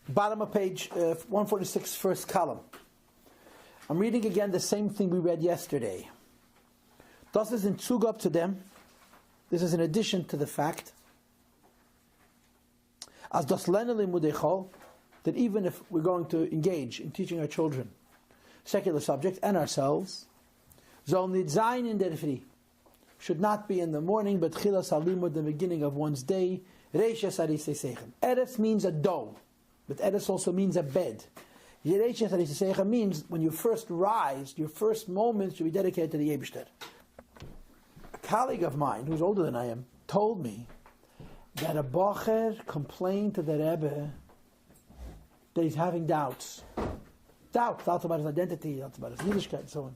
Bottom of page 146, first column. I'm reading again the same thing we read yesterday. Das ist in Zugab to them. This is in addition to the fact as das Lernen limudei chol, that even if we're going to engage in teaching our children secular subjects and ourselves, soll nicht sein in der Früh, should not be in the morning, but chilas halimud, the beginning of one's day. Reishes arisei sechem. Eretz means a dough, but Eretz also means a bed. Reishes arisei sechem means when you first rise, your first moments should be dedicated to the Eibishter. A colleague of mine, who's older than I am, told me that a bocher complained to the Rebbe that he's having doubts. Doubts about his identity, doubts about his Yiddishkeit, and so on.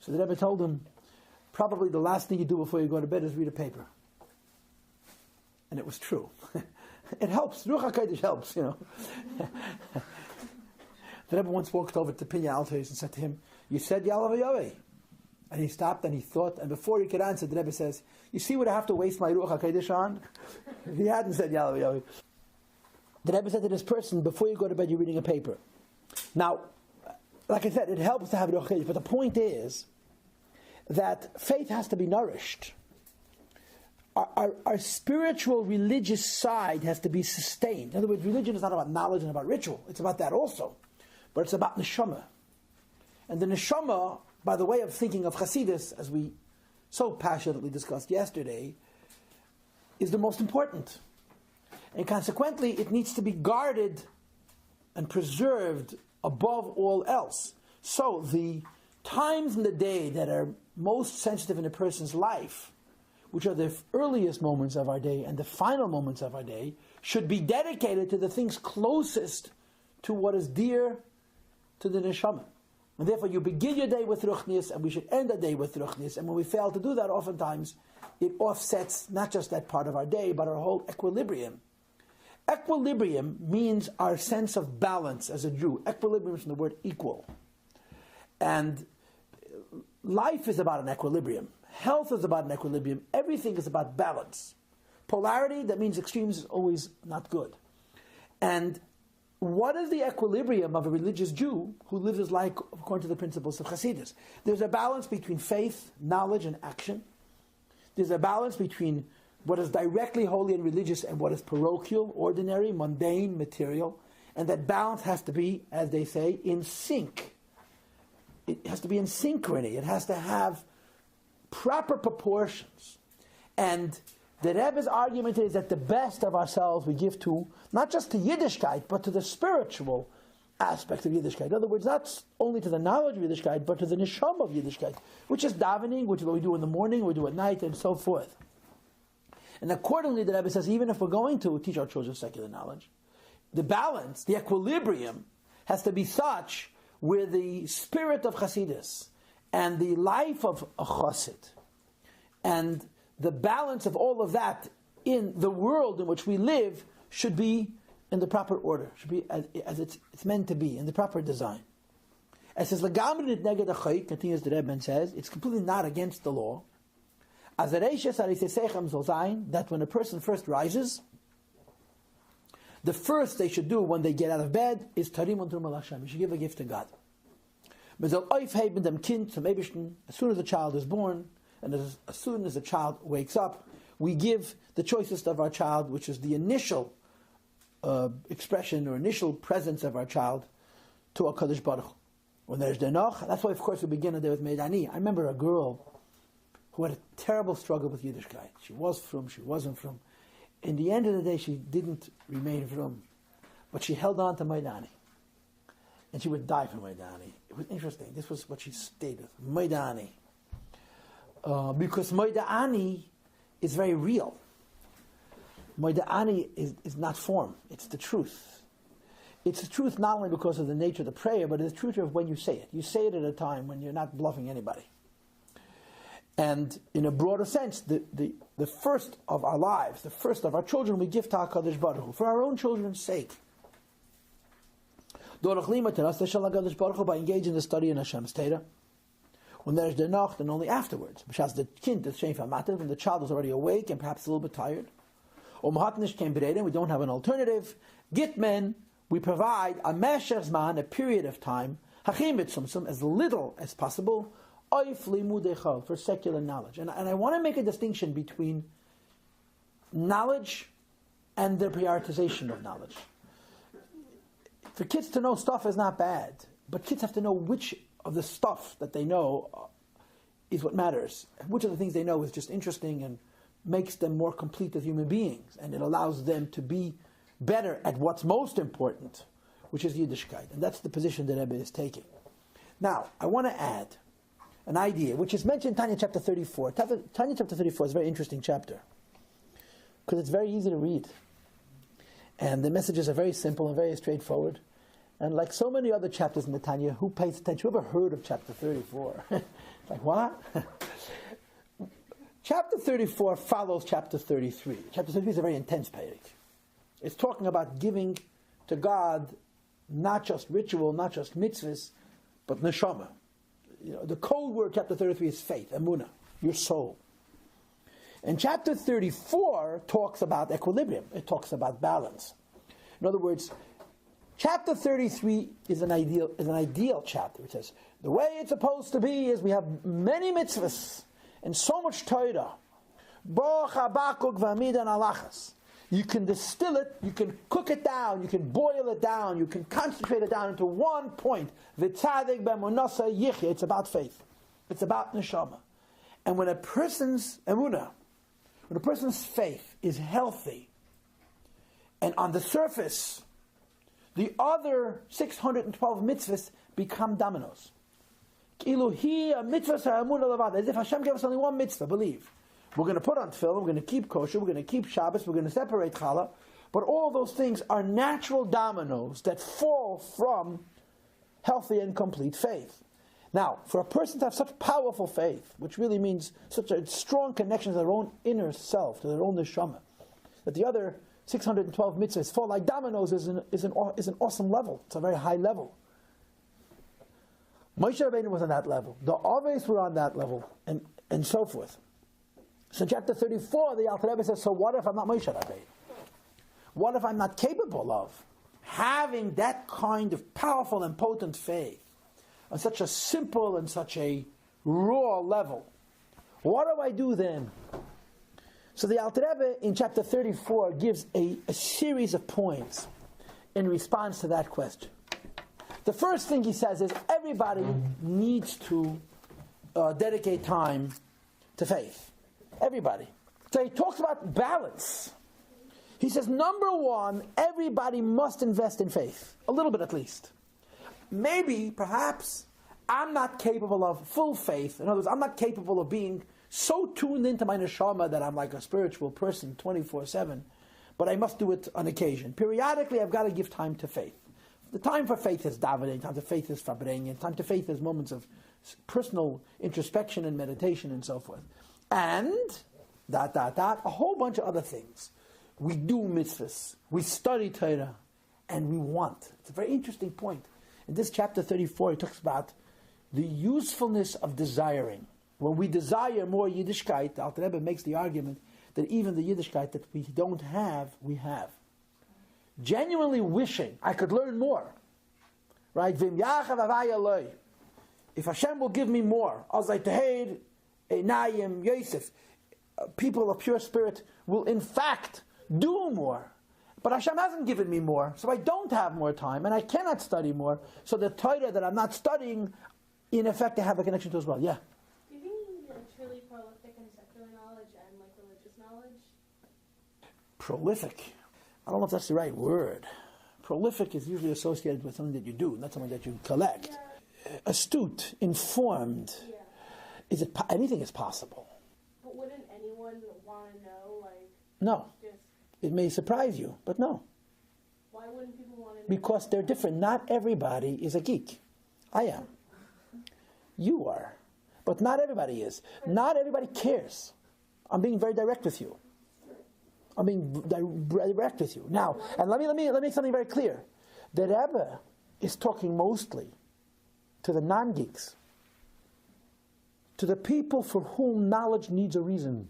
So the Rebbe told him, probably the last thing you do before you go to bed is read a paper. And it was true. It helps. Ruach HaKodesh helps, you know. The Rebbe once walked over to Pinya Altes and said to him, "You said Yalav Yahweh." And he stopped and he thought, and before he could answer, the Rebbe says, "You see what I have to waste my Ruach HaKodesh on?" He hadn't said Yalav Yahweh. The Rebbe said to this person, before you go to bed, you're reading a paper. Now, like I said, it helps to have Ruach HaKodesh, but the point is that faith has to be nourished. Our spiritual religious side has to be sustained. In other words, religion is not about knowledge and about ritual. It's about that also. But it's about neshama. And the neshama, by the way of thinking of Hasidus, as we so passionately discussed yesterday, is the most important. And consequently, it needs to be guarded and preserved above all else. So the times in the day that are most sensitive in a person's life, which are the earliest moments of our day and the final moments of our day, should be dedicated to the things closest to what is dear to the neshama. And therefore you begin your day with ruchnius, and we should end the day with ruchnius. And when we fail to do that, oftentimes it offsets not just that part of our day, but our whole equilibrium. Equilibrium means our sense of balance as a Jew. Equilibrium is from the word equal. And life is about an equilibrium. Health is about an equilibrium. Everything is about balance. Polarity, that means extremes, is always not good. And what is the equilibrium of a religious Jew who lives his life according to the principles of Hasidus? There's a balance between faith, knowledge, and action. There's a balance between what is directly holy and religious and what is parochial, ordinary, mundane, material. And that balance has to be, as they say, in sync. It has to be in synchrony. It has to have proper proportions. And the Rebbe's argument is that the best of ourselves we give to, not just to Yiddishkeit, but to the spiritual aspect of Yiddishkeit. In other words, not only to the knowledge of Yiddishkeit, but to the neshama of Yiddishkeit, which is davening, which is what we do in the morning, we do at night, and so forth. And accordingly, the Rebbe says, even if we're going to teach our children secular knowledge, the balance, the equilibrium, has to be such where the spirit of Hasidus and the life of a Chassid and the balance of all of that in the world in which we live should be in the proper order, should be as it's meant to be, in the proper design. It says, continues the Rebbe and says, it's completely not against the law. That when a person first rises, the first they should do when they get out of bed is Tarim und Truma Hashem. You should give a gift to God. As soon as a child is born, and as soon as a child wakes up, we give the choicest of our child, which is the initial expression or initial presence of our child, to a Kadosh Baruch Hu. When there's Denoch, that's why, of course, we begin the day with Meidani. I remember a girl who had a terrible struggle with Yiddishkeit. She was frum, she wasn't frum. In the end of the day, she didn't remain frum, but she held on to Meidani. And she would die for Meidani. It was interesting. This was what she stayed with. Meidani. Because Meidani is very real. Meidani is not form. It's the truth. It's the truth not only because of the nature of the prayer, but it's the truth of when you say it. You say it at a time when you're not bluffing anybody. And in a broader sense, the first of our lives, the first of our children, we give to HaKadosh Baruch Hu for our own children's sake. By engaging in the study in Hashem's Torah. When there's the Nacht, and only afterwards. When the child is already awake and perhaps a little bit tired. We don't have an alternative. Gitmen, we provide a mesher zman, a period of time, hachim mitzumsum, as little as possible, oif limudei chol, for secular knowledge. And I want to make a distinction between knowledge and the prioritization of knowledge. For kids to know stuff is not bad, but kids have to know which of the stuff that they know is what matters. Which of the things they know is just interesting and makes them more complete as human beings, and it allows them to be better at what's most important, which is Yiddishkeit. And that's the position that Rebbe is taking. Now, I want to add an idea, which is mentioned in Tanya chapter 34. Tanya chapter 34 is a very interesting chapter, because it's very easy to read. And the messages are very simple and very straightforward. And like so many other chapters in the Tanya, who pays attention? Who ever heard of chapter 34? Like, what? Chapter 34 follows chapter 33. Chapter 33 is a very intense page. It's talking about giving to God not just ritual, not just mitzvahs, but neshama. The code word chapter 33 is faith, emunah, your soul. And chapter 34 talks about equilibrium. It talks about balance. In other words, chapter 33 is an ideal chapter. It says, the way it's supposed to be is we have many mitzvahs and so much Torah. You can distill it, you can cook it down, you can boil it down, you can concentrate it down into one point. It's about faith. It's about neshama. And when a person's emunah, when a person's faith is healthy, and on the surface, the other 612 mitzvahs become dominoes. As if Hashem gave us only one mitzvah, believe. We're going to put on tefillin, we're going to keep kosher, we're going to keep Shabbos, we're going to separate challah, but all those things are natural dominoes that fall from healthy and complete faith. Now, for a person to have such powerful faith, which really means such a strong connection to their own inner self, to their own neshama, that the other 612 mitzvahs fall like dominoes is an awesome level. It's a very high level. Moshe Rabbeinu was on that level. The Aves were on that level, and so forth. So in chapter 34, the Alter Rebbe says, so what if I'm not Moshe Rabbeinu? What if I'm not capable of having that kind of powerful and potent faith on such a simple and such a raw level? What do I do then? So the Alter Rebbe in chapter 34 gives a series of points in response to that question. The first thing he says is everybody needs to dedicate time to faith. Everybody. So he talks about balance. He says, number one, everybody must invest in faith. A little bit at least. Maybe, perhaps, I'm not capable of full faith. In other words, I'm not capable of being so tuned into my neshama that I'm like a spiritual person 24/7. But I must do it on occasion. Periodically, I've got to give time to faith. The time for faith is davening, time to faith is farbrengen, time to faith is moments of personal introspection and meditation and so forth. And, a whole bunch of other things. We do mitzvahs, we study Torah, and we want. It's a very interesting point. In this chapter 34, he talks about the usefulness of desiring. When we desire more Yiddishkeit, the Alter Rebbe makes the argument that even the Yiddishkeit that we don't have, we have. Genuinely wishing I could learn more. Right? If Hashem will give me more, people of pure spirit will in fact do more. But Hashem hasn't given me more, so I don't have more time, and I cannot study more. So the Torah that I'm not studying, in effect, I have a connection to as well. Yeah? Do you think you need truly prolific in secular knowledge and religious knowledge? Prolific. I don't know if that's the right word. Prolific is usually associated with something that you do, not something that you collect. Yeah. Astute, informed. Yeah. Anything is possible. But wouldn't anyone want to know, No. It may surprise you, but no. Why wouldn't people want to know? Because they're different. Not everybody is a geek. I am. You are. But not everybody is. Not everybody cares. I'm being very direct with you. I'm being direct with you. Now, and let me make something very clear. The Rebbe is talking mostly to the non-geeks, to the people for whom knowledge needs a reason,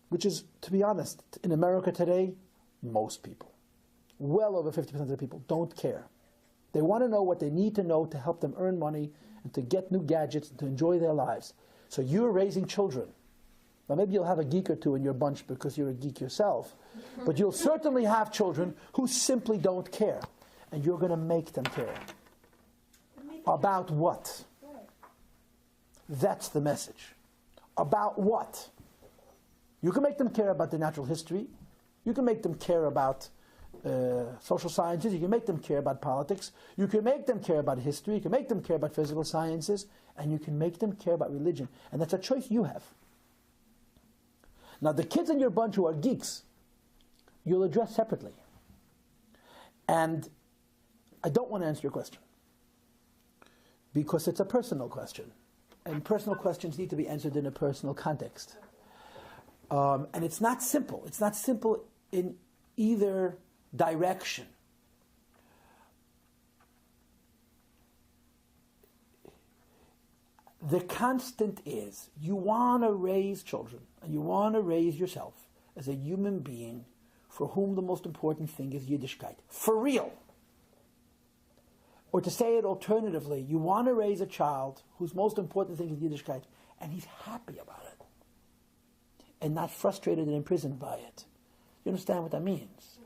which is, to be honest, in America today, most people. well over 50% of the people don't care. They want to know what they need to know to help them earn money and to get new gadgets and to enjoy their lives. So you're raising children. Now maybe you'll have a geek or two in your bunch because you're a geek yourself, but you'll certainly have children who simply don't care. And you're going to make them care. About what? That's the message. About what? You can make them care about the natural history. You can make them care about social sciences. You can make them care about politics. You can make them care about history. You can make them care about physical sciences. And you can make them care about religion. And that's a choice you have. Now, the kids in your bunch who are geeks, you'll address separately. And I don't want to answer your question because it's a personal question. And personal questions need to be answered in a personal context. And it's not simple. It's not simple in either direction. The constant is you want to raise children and you want to raise yourself as a human being for whom the most important thing is Yiddishkeit. For real. Or to say it alternatively, you want to raise a child whose most important thing is Yiddishkeit and he's happy about it and not frustrated and imprisoned by it. You understand what that means?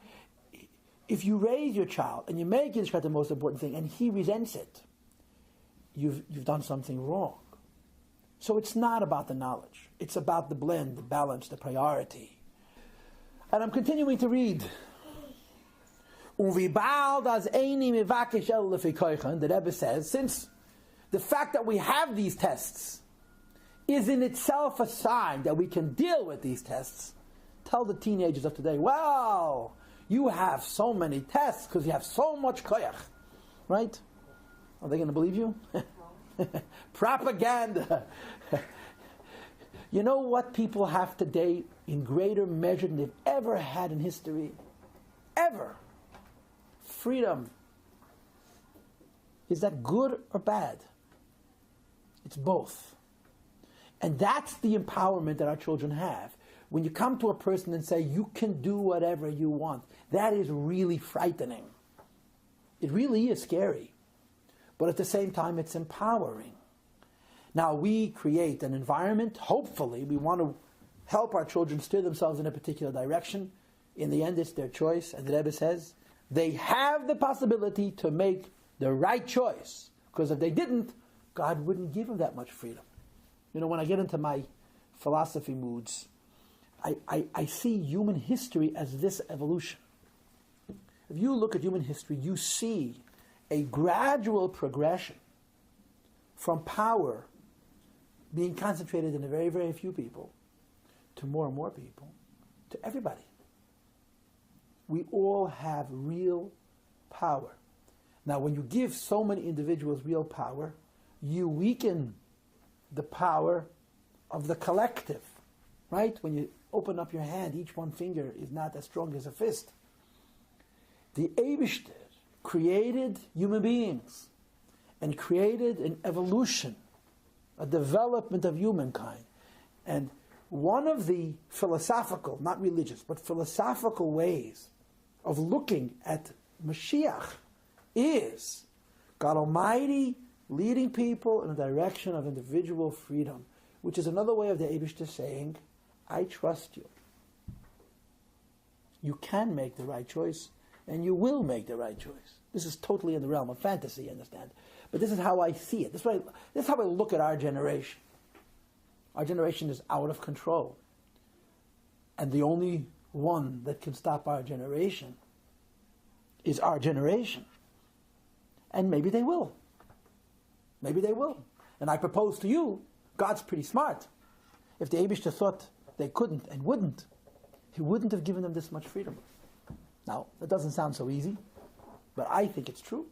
If you raise your child and you make Yiddishkeit the most important thing and he resents it, you've done something wrong. So it's not about the knowledge. It's about the blend, the balance, the priority. And I'm continuing to read. The Rebbe says, since the fact that we have these tests is in itself a sign that we can deal with these tests, tell the teenagers of today, well, you have so many tests because you have so much koyach. Right? Are they going to believe you? Propaganda. You know what people have today in greater measure than they've ever had in history? Ever. Freedom. Is that good or bad? It's both. And that's the empowerment that our children have. When you come to a person and say, you can do whatever you want, that is really frightening. It really is scary. But at the same time, it's empowering. Now, we create an environment, hopefully, we want to help our children steer themselves in a particular direction. In the end, it's their choice. And the Rebbe says, they have the possibility to make the right choice. Because if they didn't, God wouldn't give them that much freedom. You know, when I get into my philosophy moods, I see human history as this evolution. If you look at human history, you see a gradual progression from power being concentrated in a very, very few people to more and more people, to everybody. We all have real power. Now, when you give so many individuals real power, you weaken the power of the collective, right? When you open up your hand, each one finger is not as strong as a fist. The Eibishter created human beings and created an evolution, a development of humankind. And one of the philosophical, not religious, but philosophical ways of looking at Mashiach is God Almighty leading people in the direction of individual freedom, which is another way of the Eibishter saying, I trust you. You can make the right choice, and you will make the right choice. This is totally in the realm of fantasy, you understand? But this is how I see it. This is how I look at our generation. Our generation is out of control. And the only one that can stop our generation is our generation. And maybe they will. Maybe they will. And I propose to you, God's pretty smart. If the Eibishter thought they couldn't and wouldn't, He wouldn't have given them this much freedom. Now, that doesn't sound so easy, but I think it's true.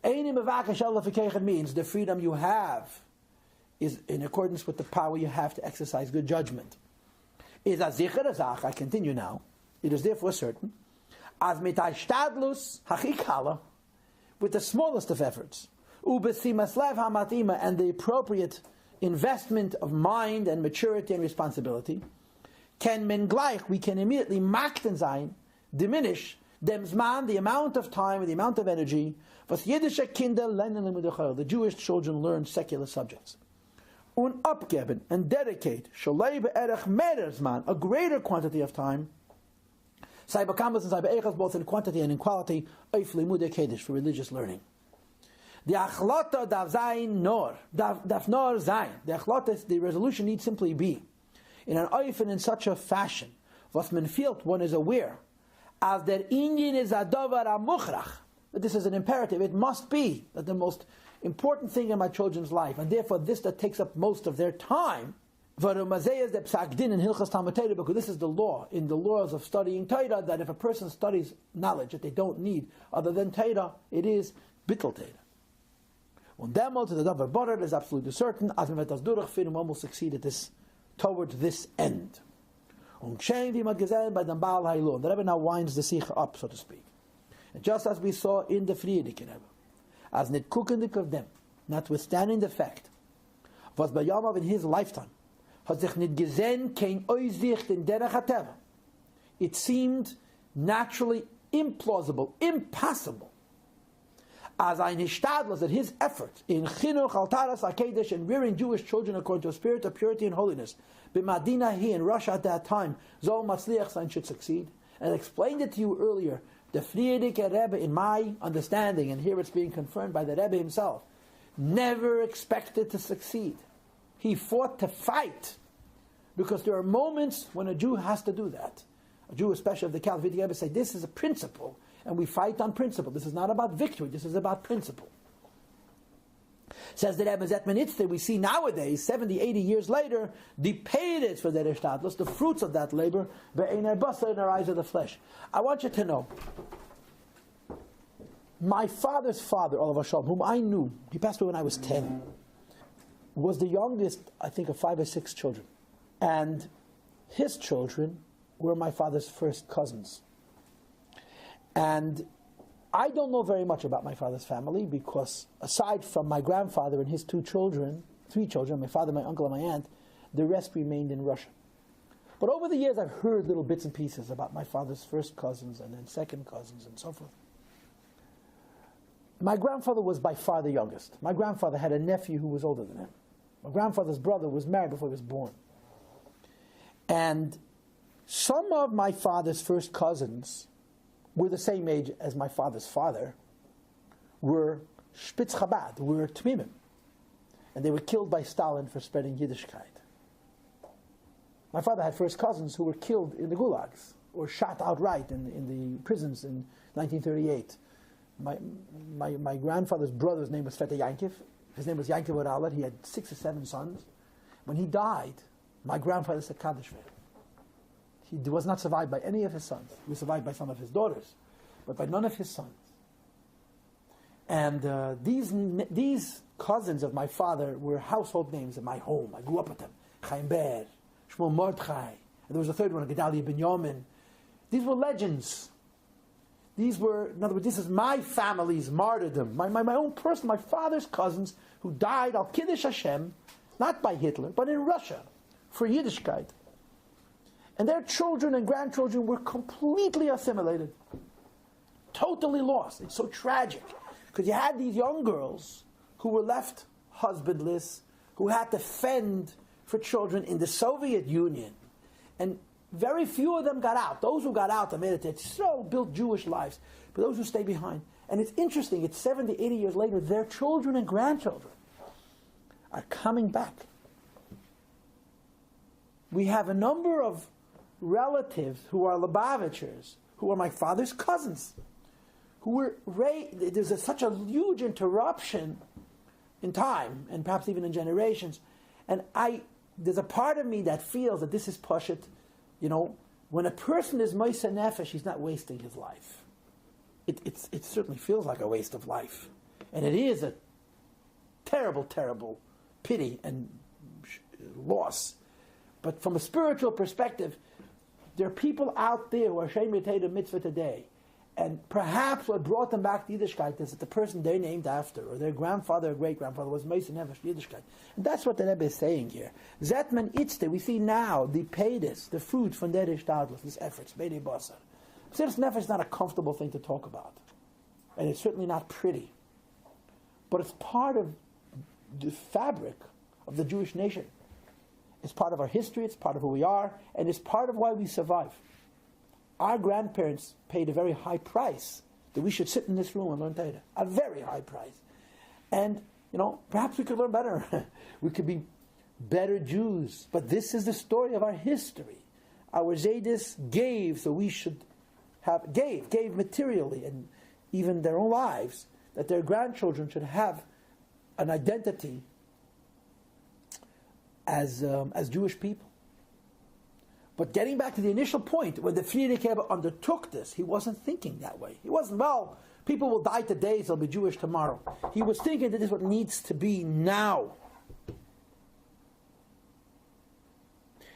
Means the freedom you have is in accordance with the power you have to exercise good judgment. I continue now. It is therefore certain, as mitayштadlus hachikala, with the smallest of efforts, ubesimaslev hamatima, and the appropriate investment of mind and maturity and responsibility, we can immediately makten sein, diminish dem Zman, the amount of time and the amount of energy, was jüdische Kinder lernen limud Chayil, the Jewish children learn secular subjects. Und abgeben and dedicate, shalei be'erech mehr Zman, a greater quantity of time, sei bekamas and sei be'echas, both in quantity and in quality, oif limud Kodesh, for religious learning. The achlata darf sein nor, darf nor sein. The achlata, the resolution needs simply be in an oif and in such a fashion, was man feelt, one is aware, as der inyan is a davar amuchrach, that this is an imperative. It must be that the most important thing in my children's life, and therefore this that takes up most of their time, because this is the law, in the laws of studying Torah, that if a person studies knowledge that they don't need other than Torah, it is bittul Torah. Und demol to the davar barer is absolutely certain, as we will succeed at this, towards this end. Und shame wie man gesehen by the Baal Hailun. The Rebbe now winds the Sikha up, so to speak. And just as we saw in the Friedrich Rebbe, as nit kukendik of them, notwithstanding the fact, was by Yamav in his lifetime, hat sich nit gesehen kein Oisicht in derech hateva. It seemed naturally implausible, impossible, as ein Hishtadlos, that his effort in Chinuch Altaras HaKedesh and rearing Jewish children according to a spirit of purity and holiness, B'Madina he in Russia at that time, Zol Matzliach Sein should succeed. And I explained it to you earlier, the Friedrich Rebbe, in my understanding, and here it's being confirmed by the Rebbe himself, never expected to succeed. He fought to fight, because there are moments when a Jew has to do that. A Jew, especially of the Calvinistic Rebbe, say this is a principle, and we fight on principle. This is not about victory, this is about principle. Says the Rebbe Zetmanitzte, we see nowadays, 70, 80 years later, the paydays for that Ishtadlos, the fruits of that labor, be'einei basar, in our eyes of the flesh. I want you to know, my father's father, Olav Hashem, whom I knew, he passed away when I was 10, was the youngest, I think, of 5 or 6 children. And his children were my father's first cousins. And I don't know very much about my father's family, because aside from my grandfather and his 3 children, my father, my uncle, and my aunt, the rest remained in Russia. But over the years I've heard little bits and pieces about my father's first cousins and then second cousins and so forth. My grandfather was by far the youngest. My grandfather had a nephew who was older than him. My grandfather's brother was married before he was born. And some of my father's first cousins were the same age as my father's father, were Spitz Chabad, were Tmimim. And they were killed by Stalin for spreading Yiddishkeit. My father had first cousins who were killed in the gulags, or shot outright in the prisons in 1938. My grandfather's brother's name was Feta Yankiv. His name was Yankiv Oralet. He had 6 or 7 sons. When he died, my grandfather said Kaddish for him. He was not survived by any of his sons. He was survived by some of his daughters, but by none of his sons. And these cousins of my father were household names in my home. I grew up with them. Chaim Ber, Shmuel Mordechai, and there was a third one, Gedalia Binyamin. These were legends. These were, in other words, this is my family's martyrdom. My own person, my father's cousins who died al Kiddush Hashem, not by Hitler, but in Russia, for Yiddishkeit. And their children and grandchildren were completely assimilated, totally lost. It's so tragic, because you had these young girls who were left husbandless, who had to fend for children in the Soviet Union, and very few of them got out. Those who got out, so built Jewish lives, but those who stayed behind. And it's interesting, it's 70, 80 years later, their children and grandchildren are coming back. We have a number of relatives who are Lubavitchers, who are my father's cousins, who were raised. There's such a huge interruption in time, and perhaps even in generations. And there's a part of me that feels that this is Pashut. When a person is Mesiras Nefesh, he's not wasting his life. It certainly feels like a waste of life. And it is a terrible, terrible pity and loss. But from a spiritual perspective, there are people out there who are Shem Yitei Mitzvah today, and perhaps what brought them back to Yiddishkeit is that the person they named after, or their grandfather or great-grandfather, was Mesiras Nefesh Yiddishkeit. And that's what the Rebbe is saying here. Zetman Itzte, we see now the paydas, the fruit from der Ishtadlos, these efforts, Beidei Basar, Mesiras Nefesh is not a comfortable thing to talk about. And it's certainly not pretty. But it's part of the fabric of the Jewish nation. It's part of our history, it's part of who we are, and it's part of why we survive. Our grandparents paid a very high price that we should sit in this room and learn Torah. A very high price. And, perhaps we could learn better. We could be better Jews. But this is the story of our history. Our Zaydis gave, so we should gave materially and even their own lives, that their grandchildren should have an identity as Jewish people. But getting back to the initial point, when the Friedrich Rebbe undertook this, he wasn't thinking that way. He wasn't, people will die today, so they'll be Jewish tomorrow. He was thinking that this is what needs to be now.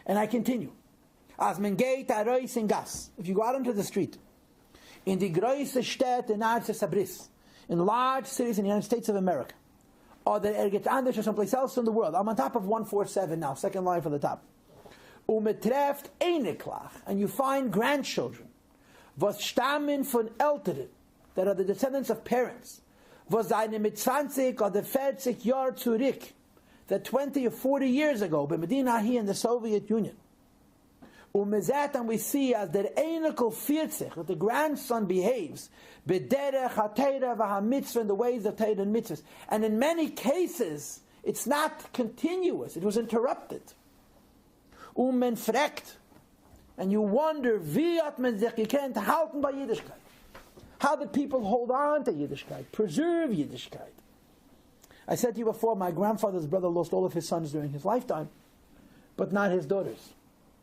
And I continue. As men geht arois in gas, if you go out into the street, in the große Städte in Sabris, in large cities in the United States of America, or that gets anders or someplace else in the world. I'm on top of 147 now, second line from the top. Umetreft einiklach, and you find grandchildren, was stammen von Älteren, that are the descendants of parents, was seine mit 20 oder 40 Jahr zurück, that 20 or 40 years ago, by Medina here in the Soviet Union. And we see as der Einikel 40, that the grandson behaves, b'derech ha-Torah v'ha-mitzvah, in the ways of Torah and mitzvahs. And in many cases, it's not continuous, it was interrupted. Men fragt, and you wonder, wie hat man sich gekannt halten bei Yiddishkeit? How did people hold on to Yiddishkeit, preserve Yiddishkeit? I said to you before, my grandfather's brother lost all of his sons during his lifetime, but not his daughters.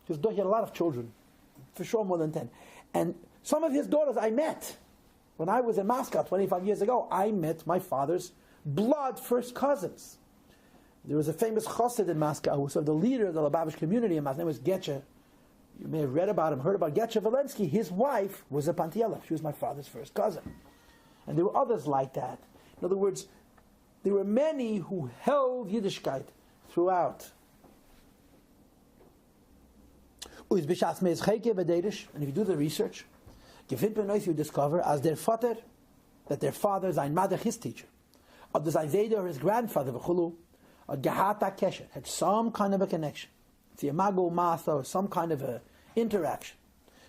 He had a lot of children, for sure more than 10. And some of his daughters I met. When I was in Moscow 25 years ago, I met my father's blood first cousins. There was a famous chassid in Moscow who was sort of the leader of the Lubavitch community in Moscow. His name was Getche. You may have read about him, heard about Getche Valensky. His wife was a Pantiela. She was my father's first cousin. And there were others like that. In other words, there were many who held Yiddishkeit throughout. And if you do the research, you discover as their father, that their father, sein Madach, his teacher, or the sein Zayda, or his grandfather, or Gehata Kesher, had some kind of a connection. Or some kind of a interaction.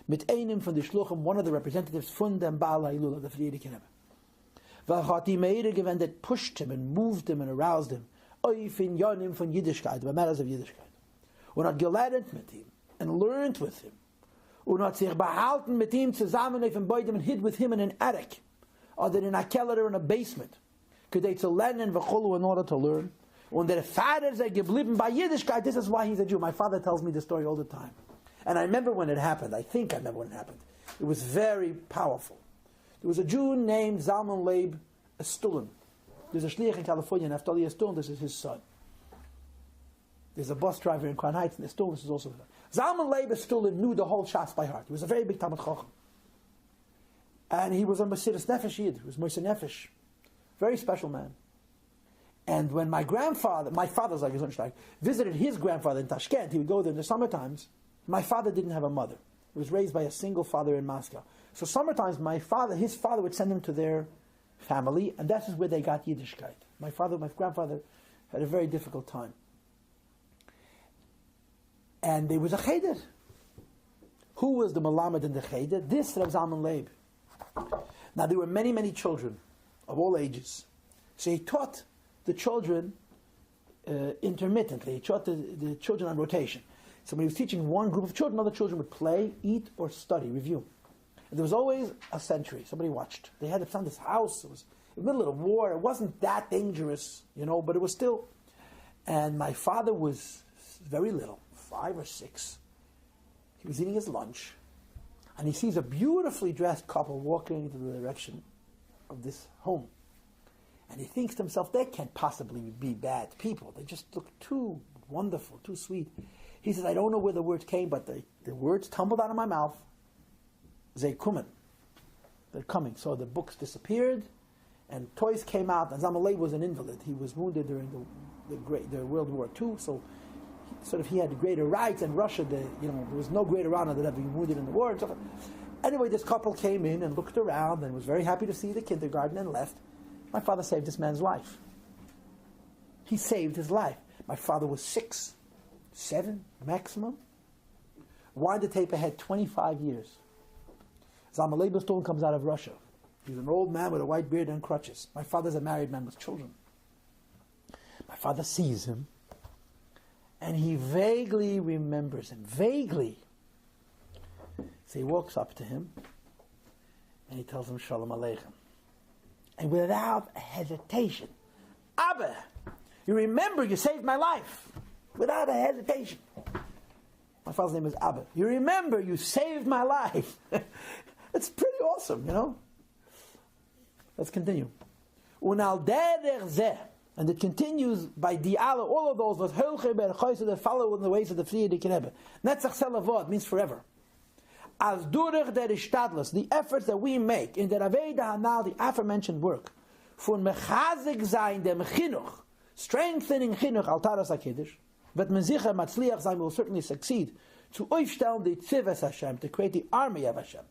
Mit einem von the Shluchim, one of the representatives von dem Baal HaIlul, the Friedrich Rebbe. That pushed him and moved him and aroused him. In Yonim von Yiddishkeit, by matters of Yiddishkeit. Und hat gelernt mit ihm, and learned with him. Und hat sich behalten mit ihm zusammen auf dem Beidem and hid with him in an attic, or in a keller or in a basement. Kedei zu lernen v'cholu, in order to learn. Und der Vater sei geblieben bei Yiddishkeit. This is why he's a Jew. My father tells me the story all the time. And I remember when it happened. I think I remember when it happened. It was very powerful. There was a Jew named Zalman Leib Stulin. There's a shliach in California, Naftali Stulin. This is his son. There's a bus driver in Crown Heights, and Stulin, this is also his son. Zalman Leib Stulin knew the whole Shas by heart. He was a very big Talmud Chacham. And he was a Mesiras Nefesh Yid. He was Mesiras Nefesh. Very special man. And when my father's like Gesundstein, visited his grandfather in Tashkent, he would go there in the summer times. My father didn't have a mother. He was raised by a single father in Moscow. So summer times, his father would send him to their family, and that is where they got Yiddishkeit. My grandfather had a very difficult time. And there was a cheder. Who was the Malamed in the cheder? This Rav Zalman Leib. Now there were many, many children of all ages. So he taught the children intermittently. He taught the children on rotation. So when he was teaching one group of children, other children would play, eat, or study, review. And there was always a sentry. Somebody watched. They had found this house. It was in the middle of the war. It wasn't that dangerous, but it was still. And my father was very little, 5 or 6. He was eating his lunch, and he sees a beautifully dressed couple walking into the direction of this home. And he thinks to himself, they can't possibly be bad people. They just look too wonderful, too sweet. He says, I don't know where the words came, but the words tumbled out of my mouth. Zay kumen. They're coming. So the books disappeared, and toys came out, and Zalman Leib was an invalid. He was wounded during the World War II, so he had greater rights, and Russia, there was no greater honor than having been wounded in the war and stuff. Anyway, this couple came in and looked around and was very happy to see the kindergarten and left. My father saved this man's life. He saved his life. My father was 6, 7 maximum. Wind the tape ahead 25 years. Zalman Leibestone comes out of Russia. He's an old man with a white beard and crutches. My father's a married man with children. My father sees him, and he vaguely remembers him. Vaguely. So he walks up to him, and he tells him, Shalom Aleichem. And without hesitation, Abba, you remember you saved my life. Without a hesitation. My father's name is Abba. You remember you saved my life. It's pretty awesome, you know. Let's continue. And it continues by di'ala, all of those that follow in the ways of the Frierdiker Rebbe. Netzach Selavod means forever. As durich der Ishtadlus, the efforts that we make in the Aveda Hanal, the aforementioned work, for mechazik zayin dem chinuch, strengthening chinuch altaras HaKiddush, but menzicher matzliach zayin will certainly succeed to aufstellen the Tzivas Hashem, to create the army of Hashem.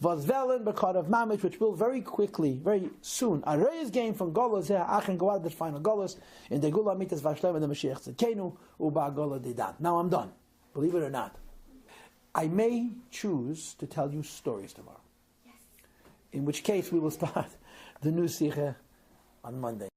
Was velen because of Mamich, which will very quickly, very soon, a raise gain from Golos, Achen go out of the final Golos, in the Gula Mitas Vashlem and the Mashiach Tzedkenu, Uba Gola Didan. Now I'm done. Believe it or not. I may choose to tell you stories tomorrow. Yes. In which case we will start the new Sikha on Monday.